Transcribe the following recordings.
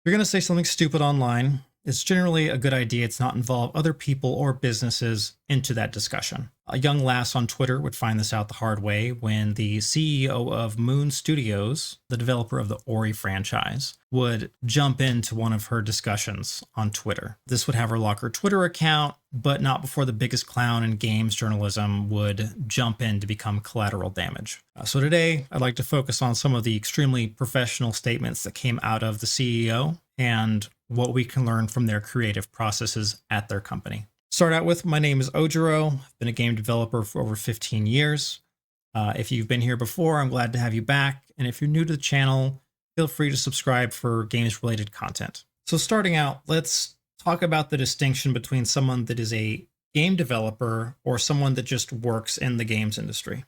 You're going to say something stupid online, it's generally a good idea to not involve other people or businesses into that discussion. A young lass on Twitter would find this out the hard way when the CEO of Moon Studios, the developer of the Ori franchise, would jump into one of her discussions on Twitter. This would have her lock her Twitter account, but not before the biggest clown in games journalism would jump in to become collateral damage. So today, I'd like to focus on some of the extremely professional statements that came out of the CEO and what we can learn from their creative processes at their company. Start out with, my name is Ojiro. I've been a game developer for over 15 years. If you've been here before, I'm glad to have you back. And if you're new to the channel, feel free to subscribe for games related content. So starting out, let's talk about the distinction between someone that is a game developer or someone that just works in the games industry.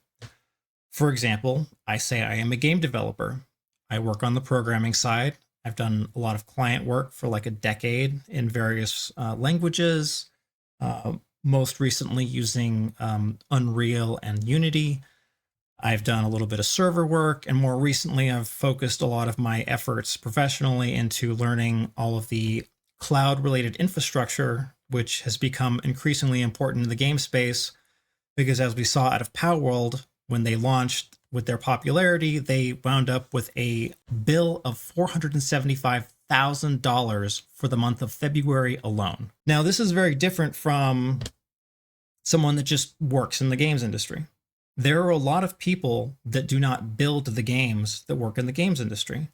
For example, I say I am a game developer. I work on the programming side. I've done a lot of client work for like a decade in various languages, most recently using Unreal and Unity. I've done a little bit of server work, and more recently I've focused a lot of my efforts professionally into learning all of the cloud-related infrastructure, which has become increasingly important in the game space, because as we saw out of Palworld, when they launched with their popularity, they wound up with a bill of $475,000 for the month of February alone. Now, this is very different from someone that just works in the games industry. There are a lot of people that do not build the games that work in the games industry.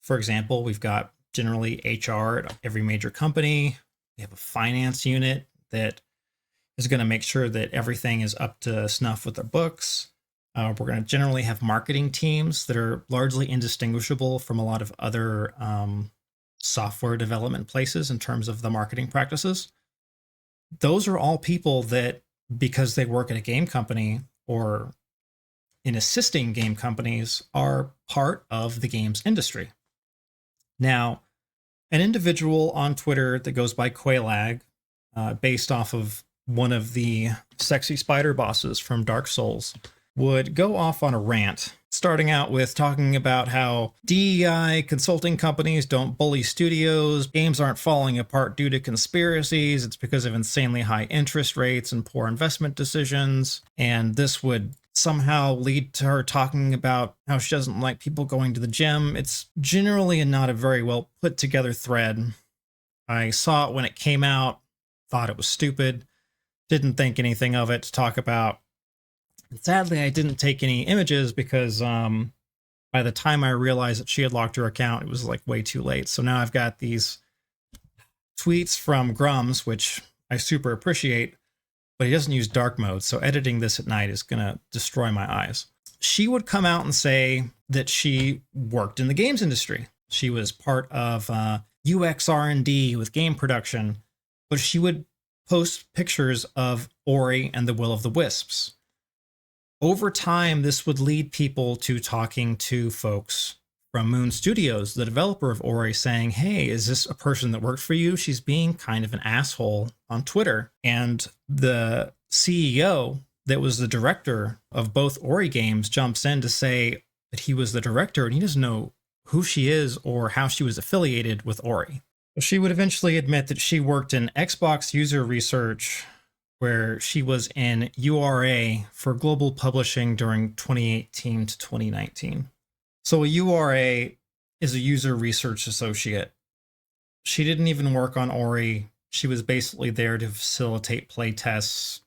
For example, we've got generally HR at every major company. We have a finance unit that is going to make sure that everything is up to snuff with their books. We're going to generally have marketing teams that are largely indistinguishable from a lot of other software development places in terms of the marketing practices. Those are all people that, because they work at a game company or in assisting game companies, are part of the games industry. Now, an individual on Twitter that goes by Quelaag, based off of one of the sexy spider bosses from Dark Souls, would go off on a rant, starting out with talking about how DEI consulting companies don't bully studios, games aren't falling apart due to conspiracies, it's because of insanely high interest rates and poor investment decisions, and this would somehow lead to her talking about how she doesn't like people going to the gym. It's generally not a very well put together thread. I saw it when it came out, thought it was stupid, didn't think anything of it to talk about. Sadly, I didn't take any images because by the time I realized that she had locked her account, it was like way too late. So now I've got these tweets from Grums, which I super appreciate, but he doesn't use dark mode. So editing this at night is going to destroy my eyes. She would come out and say that she worked in the games industry. She was part of UX R&D with game production, but she would post pictures of Ori and the Will of the Wisps. Over time, this would lead people to talking to folks from Moon Studios, the developer of Ori, saying, hey, is this a person that worked for you? She's being kind of an asshole on Twitter. And the CEO that was the director of both Ori games jumps in to say that he was the director and he doesn't know who she is or how she was affiliated with Ori. She would eventually admit that she worked in Xbox user research, where she was in URA for global publishing during 2018 to 2019. So a URA is a user research associate. She didn't even work on Ori. She was basically there to facilitate play tests,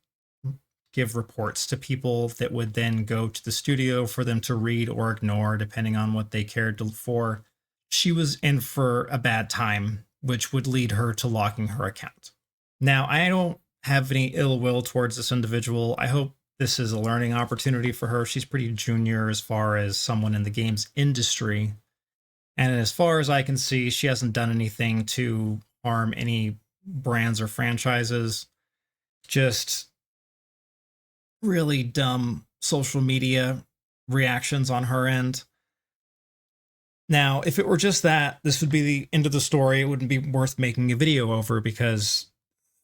give reports to people that would then go to the studio for them to read or ignore, depending on what they cared for. She was in for a bad time, which would lead her to locking her account. Now, I don't have any ill will towards this individual. I hope this is a learning opportunity for her. She's pretty junior as far as someone in the games industry. And as far as I can see, she hasn't done anything to harm any brands or franchises. Just really dumb social media reactions on her end. Now, if it were just that, this would be the end of the story. It wouldn't be worth making a video over because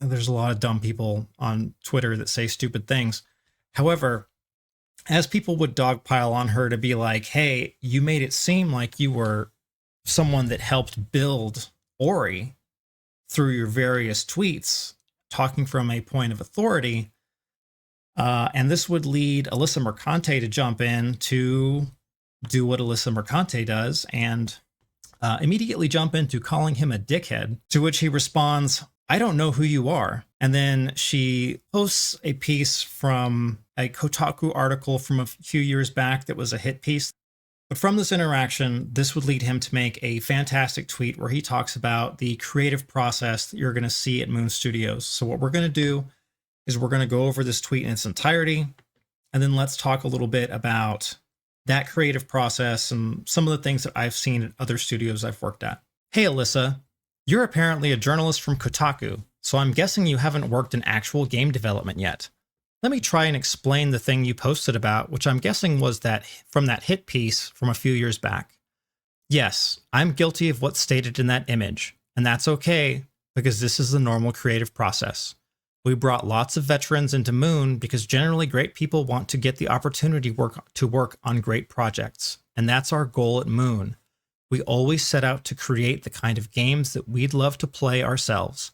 there's a lot of dumb people on Twitter that say stupid things. However, as people would dogpile on her to be like, hey, you made it seem like you were someone that helped build Ori through your various tweets, talking from a point of authority. And this would lead Alyssa Mercante to jump in to do what Alyssa Mercante does and immediately jump into calling him a dickhead, to which he responds, "I don't know who you are." And then she posts a piece from a Kotaku article from a few years back that was a hit piece. But from this interaction, this would lead him to make a fantastic tweet where he talks about the creative process that you're going to see at Moon Studios. So what we're going to do is we're going to go over this tweet in its entirety, and then let's talk a little bit about that creative process and some of the things that I've seen at other studios I've worked at. "Hey, Alyssa, you're apparently a journalist from Kotaku, so I'm guessing you haven't worked in actual game development yet. Let me try and explain the thing you posted about, which I'm guessing was that from that hit piece from a few years back. Yes, I'm guilty of what's stated in that image, and that's okay because this is the normal creative process. We brought lots of veterans into Moon because generally great people want to get the opportunity to work on great projects, and that's our goal at Moon. We always set out to create the kind of games that we'd love to play ourselves.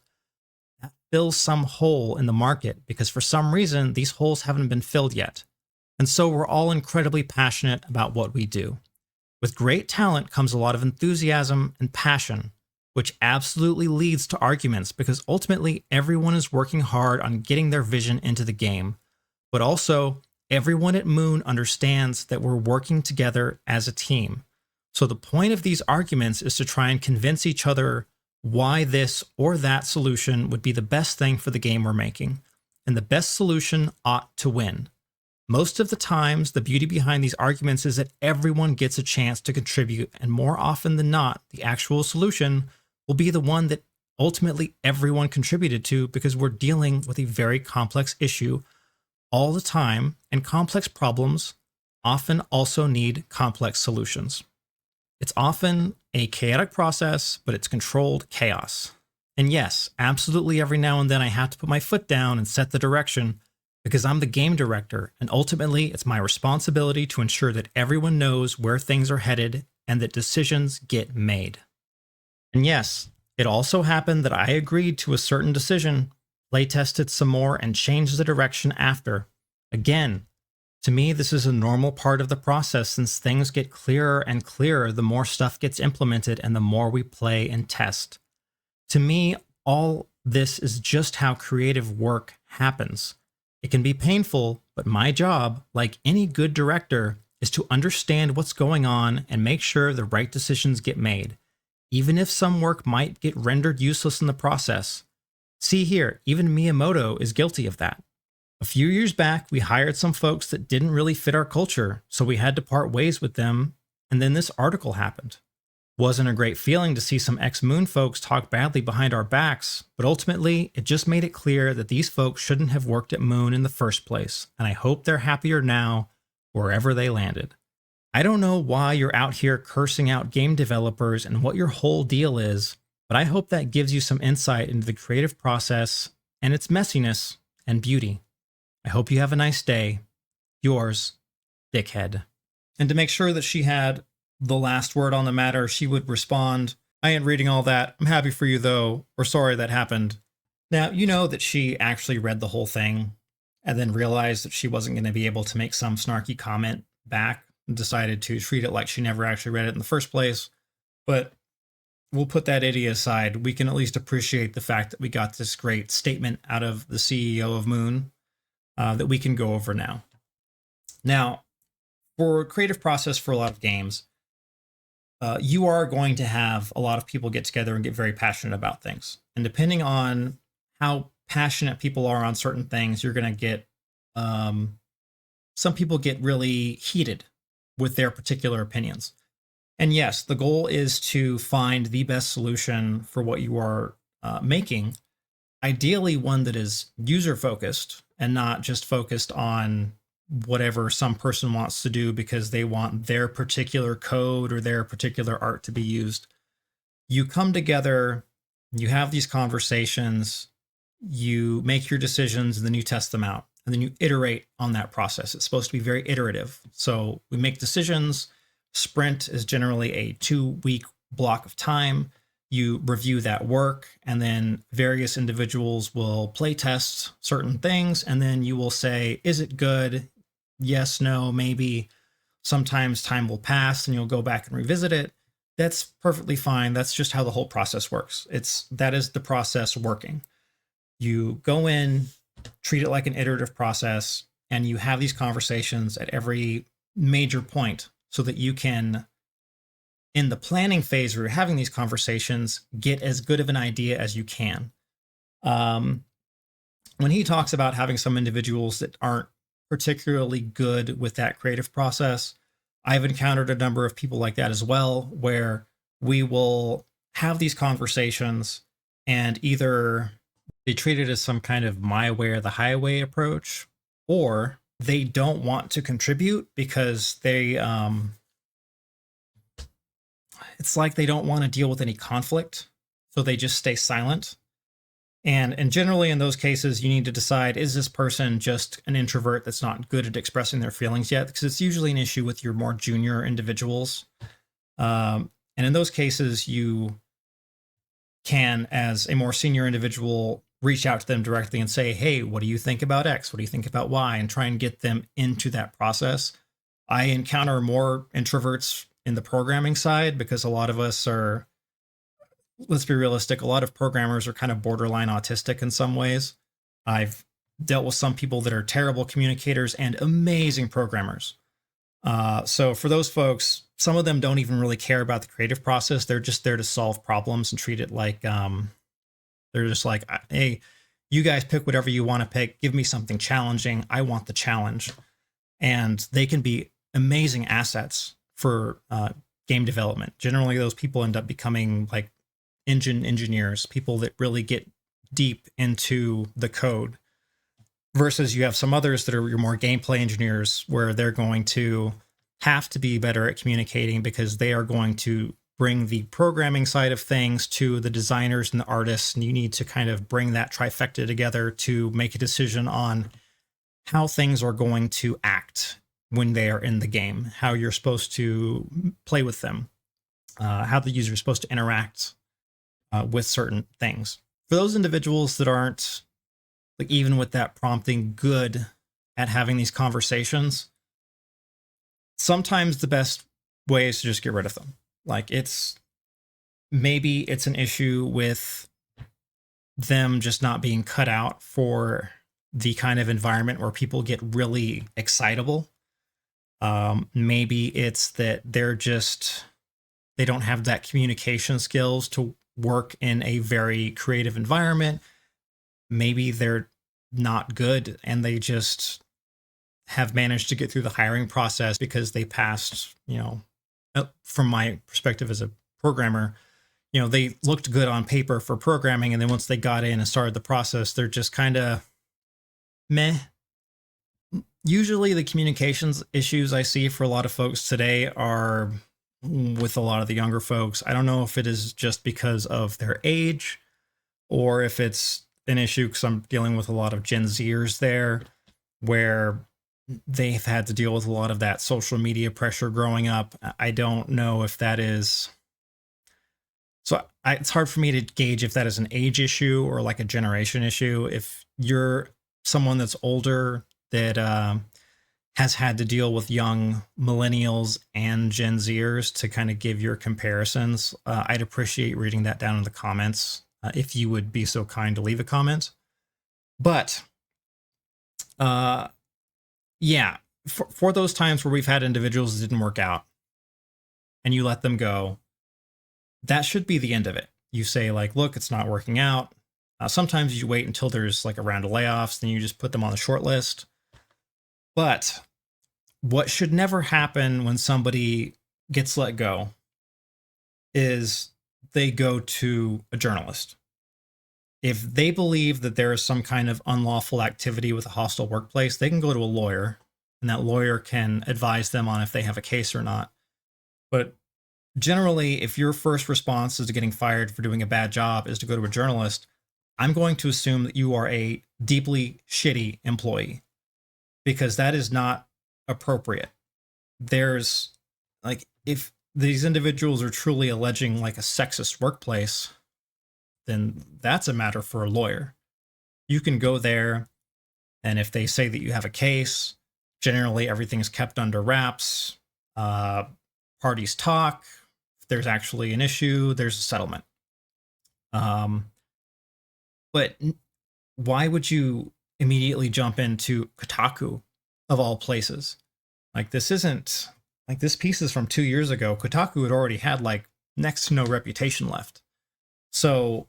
That fills some hole in the market because for some reason these holes haven't been filled yet. And so we're all incredibly passionate about what we do. With great talent comes a lot of enthusiasm and passion, which absolutely leads to arguments because ultimately everyone is working hard on getting their vision into the game. But also, everyone at Moon understands that we're working together as a team. So the point of these arguments is to try and convince each other why this or that solution would be the best thing for the game we're making. And the best solution ought to win. Most of the times, the beauty behind these arguments is that everyone gets a chance to contribute, and more often than not, the actual solution will be the one that ultimately everyone contributed to because we're dealing with a very complex issue all the time, and complex problems often also need complex solutions. It's often a chaotic process, but it's controlled chaos. And yes, absolutely every now and then I have to put my foot down and set the direction because I'm the game director, and ultimately it's my responsibility to ensure that everyone knows where things are headed and that decisions get made. And yes, it also happened that I agreed to a certain decision, playtested some more, and changed the direction after. Again, to me, this is a normal part of the process since things get clearer and clearer the more stuff gets implemented and the more we play and test. To me, all this is just how creative work happens. It can be painful, but my job, like any good director, is to understand what's going on and make sure the right decisions get made, even if some work might get rendered useless in the process. See here, even Miyamoto is guilty of that. A few years back, we hired some folks that didn't really fit our culture, so we had to part ways with them, and then this article happened. Wasn't a great feeling to see some ex-Moon folks talk badly behind our backs, but ultimately, it just made it clear that these folks shouldn't have worked at Moon in the first place, and I hope they're happier now, wherever they landed. I don't know why you're out here cursing out game developers and what your whole deal is, but I hope that gives you some insight into the creative process and its messiness and beauty. I hope you have a nice day. Yours, Dickhead." And to make sure that she had the last word on the matter, she would respond, "I ain't reading all that. I'm happy for you though, or sorry that happened." Now, you know that she actually read the whole thing and then realized that she wasn't going to be able to make some snarky comment back and decided to treat it like she never actually read it in the first place. But we'll put that idiot aside. We can at least appreciate the fact that we got this great statement out of the CEO of Moon that we can go over now. Now, for creative process for a lot of games, you are going to have a lot of people get together and get very passionate about things. And depending on how passionate people are on certain things, you're going to get some people get really heated with their particular opinions. And yes, the goal is to find the best solution for what you are making, ideally one that is user focused and not just focused on whatever some person wants to do because they want their particular code or their particular art to be used. You come together, you have these conversations, you make your decisions, and then you test them out. And then you iterate on that process. It's supposed to be very iterative. So we make decisions. Sprint is generally a 2-week block of time. you review that work, and then various individuals will play test certain things, and then you will say, is it good? Yes, no, maybe. Sometimes time will pass and you'll go back and revisit it. That's perfectly fine. That's just how the whole process works. That is the process working. You go in, treat it like an iterative process, and you have these conversations at every major point so that you can, in the planning phase where you're having these conversations, get as good of an idea as you can. When he talks about having some individuals that aren't particularly good with that creative process, I've encountered a number of people like that as well, where we will have these conversations and either they treat it as some kind of my way or the highway approach, or they don't want to contribute because it's like they don't want to deal with any conflict, so they just stay silent. And generally in those cases, you need to decide, is this person just an introvert that's not good at expressing their feelings yet? Because it's usually an issue with your more junior individuals. And in those cases, you can, as a more senior individual, reach out to them directly and say, hey, what do you think about X? What do you think about Y? And try and get them into that process. I encounter more introverts in the programming side because a lot of us are, let's be realistic, a lot of programmers are kind of borderline autistic in some ways. I've dealt with some people that are terrible communicators and amazing programmers. So for those folks, some of them don't even really care about the creative process. They're just there to solve problems and treat it like, they're just like, hey, you guys pick whatever you want to pick. Give me something challenging. I want the challenge. And they can be amazing assets for game development. Generally, those people end up becoming like engine engineers, people that really get deep into the code, versus you have some others that are your more gameplay engineers, where they're going to have to be better at communicating because they are going to bring the programming side of things to the designers and the artists, and you need to kind of bring that trifecta together to make a decision on how things are going to act when they are in the game, how you're supposed to play with them, how the user is supposed to interact with certain things. For those individuals that aren't, like, even with that prompting, good at having these conversations, sometimes the best way is to just get rid of them. Like, maybe it's an issue with them just not being cut out for the kind of environment where people get really excitable. Maybe it's that they don't have that communication skills to work in a very creative environment. Maybe they're not good and they just have managed to get through the hiring process because they passed, from my perspective as a programmer, they looked good on paper for programming. And then once they got in and started the process, they're just kind of meh. Usually the communications issues I see for a lot of folks today are with a lot of the younger folks. I don't know if it is just because of their age or if it's an issue because I'm dealing with a lot of Gen Zers there, where they've had to deal with a lot of that social media pressure growing up. I don't know if that is... So it's hard for me to gauge if that is an age issue or like a generation issue. If you're someone that's older that has had to deal with young millennials and Gen Zers to kind of give your comparisons, I'd appreciate reading that down in the comments if you would be so kind to leave a comment. But yeah, for those times where we've had individuals that didn't work out and you let them go, that should be the end of it. You say, like, look, it's not working out. Sometimes you wait until there's like a round of layoffs, then you just put them on the short list. But what should never happen when somebody gets let go is they go to a journalist. If they believe that there is some kind of unlawful activity with a hostile workplace, they can go to a lawyer, and that lawyer can advise them on if they have a case or not. But generally, if your first response is to getting fired for doing a bad job is to go to a journalist, I'm going to assume that you are a deeply shitty employee, because that is not appropriate. There's, like, if these individuals are truly alleging like a sexist workplace, then that's a matter for a lawyer. You can go there, and if they say that you have a case, generally everything's kept under wraps. Parties talk. If there's actually an issue, there's a settlement. But why would you immediately jump into Kotaku of all places? Like, this isn't like, this piece is from 2 years ago. Kotaku had already had like next to no reputation left. So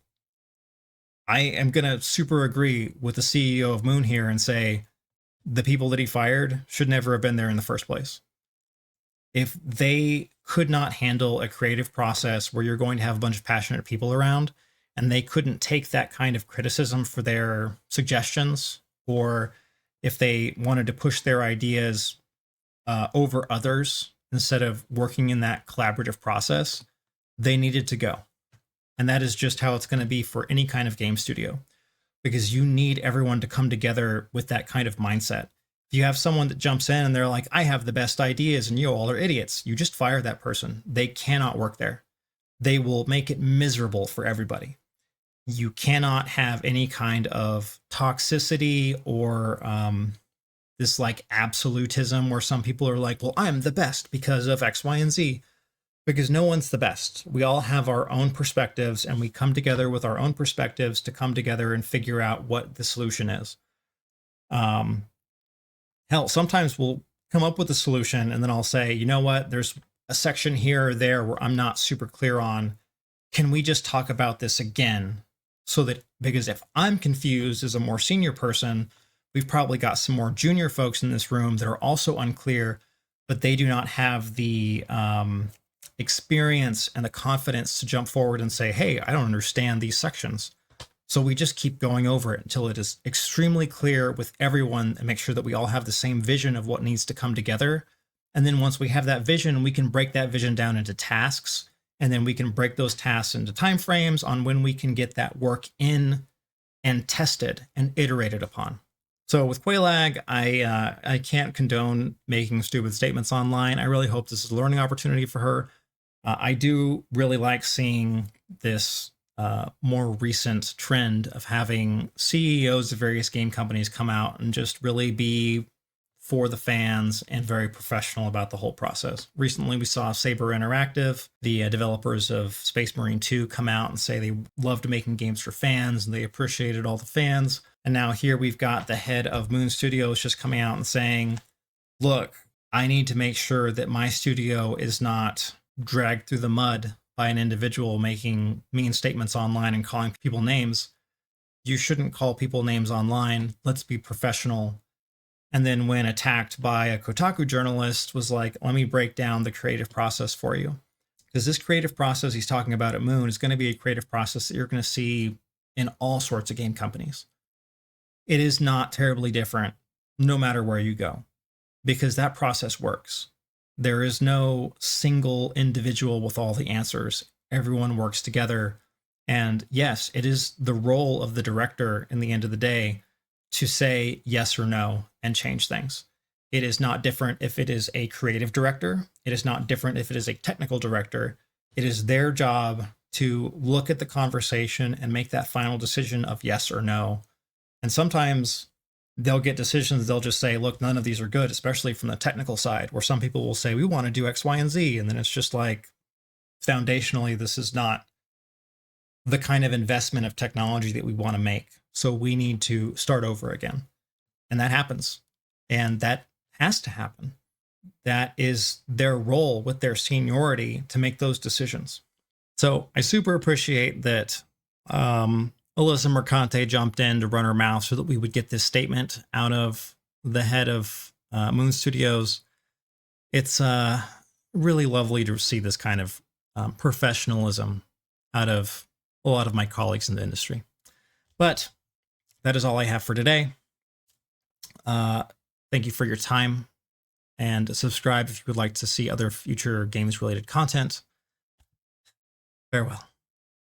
I am going to super agree with the CEO of Moon here and say the people that he fired should never have been there in the first place. If they could not handle a creative process where you're going to have a bunch of passionate people around, and they couldn't take that kind of criticism for their suggestions, or if they wanted to push their ideas over others instead of working in that collaborative process, they needed to go. And that is just how it's going to be for any kind of game studio, because you need everyone to come together with that kind of mindset. If you have someone that jumps in and they're like, I have the best ideas and you all are idiots, you just fire that person. They cannot work there. They will make it miserable for everybody. You cannot have any kind of toxicity or this like absolutism where some people are like, well, I'm the best because of X, Y, and Z. Because no one's the best. We all have our own perspectives, and we come together with our own perspectives to come together and figure out what the solution is. Hell, sometimes we'll come up with a solution and then I'll say, you know what, there's a section here or there where I'm not super clear on. Can we just talk about this again? So that, because if I'm confused as a more senior person, we've probably got some more junior folks in this room that are also unclear, but they do not have the experience and the confidence to jump forward and say, hey, I don't understand these sections. So we just keep going over it until it is extremely clear with everyone, and make sure that we all have the same vision of what needs to come together. And then once we have that vision, we can break that vision down into tasks, and then we can break those tasks into timeframes on when we can get that work in and tested and iterated upon. So with Quelaag, I can't condone making stupid statements online. I really hope this is a learning opportunity for her. I do really like seeing this more recent trend of having CEOs of various game companies come out and just really be for the fans and very professional about the whole process. Recently, we saw Saber Interactive, the developers of Space Marine 2, come out and say they loved making games for fans and they appreciated all the fans. And now here we've got the head of Moon Studios just coming out and saying, look, I need to make sure that my studio is not dragged through the mud by an individual making mean statements online and calling people names. You shouldn't call people names online. Let's be professional. And then when attacked by a Kotaku journalist, was like, let me break down the creative process for you. Because this creative process he's talking about at Moon is going to be a creative process that you're going to see in all sorts of game companies. It is not terribly different no matter where you go, because that process works. There is no single individual with all the answers. Everyone works together. And yes, it is the role of the director in the end of the day to say yes or no and change things. It is not different if it is a creative director. It is not different if it is a technical director. It is their job to look at the conversation and make that final decision of yes or no. And sometimes they'll get decisions, they'll just say, look, none of these are good, especially from the technical side, where some people will say, we want to do X, Y, and Z. And then it's just like, foundationally, this is not the kind of investment of technology that we want to make. So we need to start over again. And that happens. And that has to happen. That is their role with their seniority to make those decisions. So I super appreciate that Alyssa Mercante jumped in to run her mouth so that we would get this statement out of the head of Moon Studios. It's really lovely to see this kind of professionalism out of a lot of my colleagues in the industry. But that is all I have for today. Thank you for your time, and subscribe if you would like to see other future games related content. Farewell.